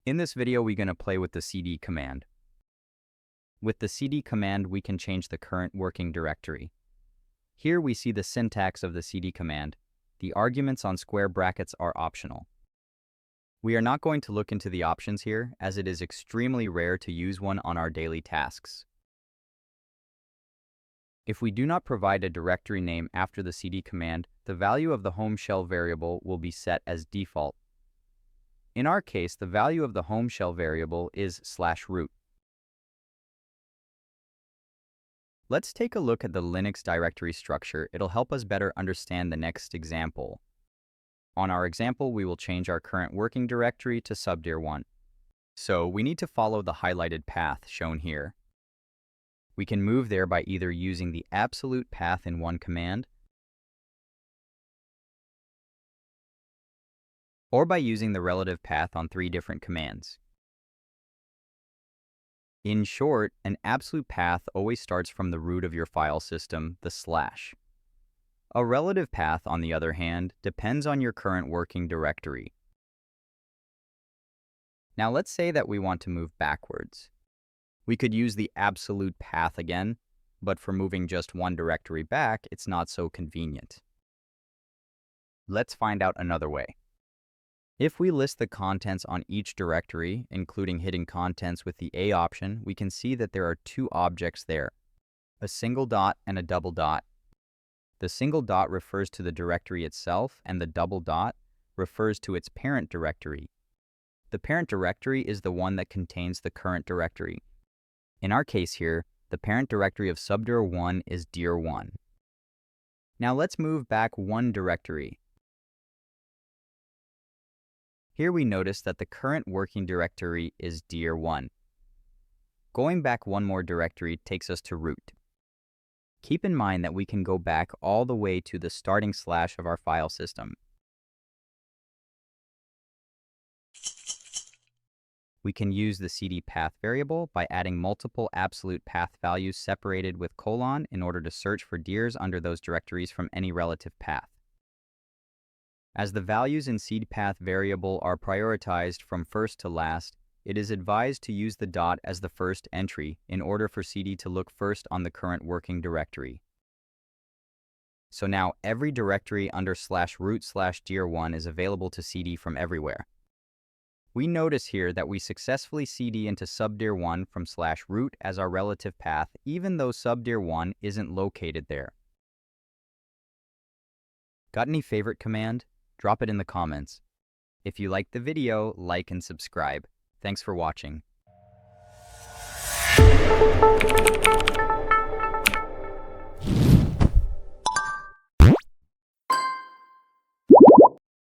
In this video, we're going to play with the cd command. With the cd command, we can change the current working directory. Here we see the syntax of the cd command. The arguments on square brackets are optional. We are not going to look into the options here, as it is extremely rare to use one on our daily tasks. If we do not provide a directory name after the cd command, the value of the home shell variable will be set as default. In our case, the value of the home shell variable is /root. Let's take a look at the Linux directory structure. It'll help us better understand the next example. On our example, we will change our current working directory to subdir1. So we need to follow the highlighted path shown here. We can move there by either using the absolute path in one command or by using the relative path on 3 different commands. In short, an absolute path always starts from the root of your file system, the /. A relative path, on the other hand, depends on your current working directory. Now let's say that we want to move backwards. We could use the absolute path again, but for moving just one directory back, it's not so convenient. Let's find out another way. If we list the contents on each directory, including hidden contents with the A option, we can see that there are 2 objects there, a single dot and a double dot. The single dot refers to the directory itself, and the double dot refers to its parent directory. The parent directory is the one that contains the current directory. In our case here, the parent directory of subdir1 is dir1. Now let's move back one directory. Here we notice that the current working directory is dir1. Going back one more directory takes us to root. Keep in mind that we can go back all the way to the starting / of our file system. We can use the cd path variable by adding multiple absolute path values separated with colon in order to search for dirs under those directories from any relative path. As the values in cd path variable are prioritized from first to last, it is advised to use the dot as the first entry in order for cd to look first on the current working directory. So now every directory under /root/dir1 is available to cd from everywhere. We notice here that we successfully cd into subdir1 from /root as our relative path, even though subdir1 isn't located there. Got any favorite command? Drop it in the comments. If you liked the video, like and subscribe. Thanks for watching.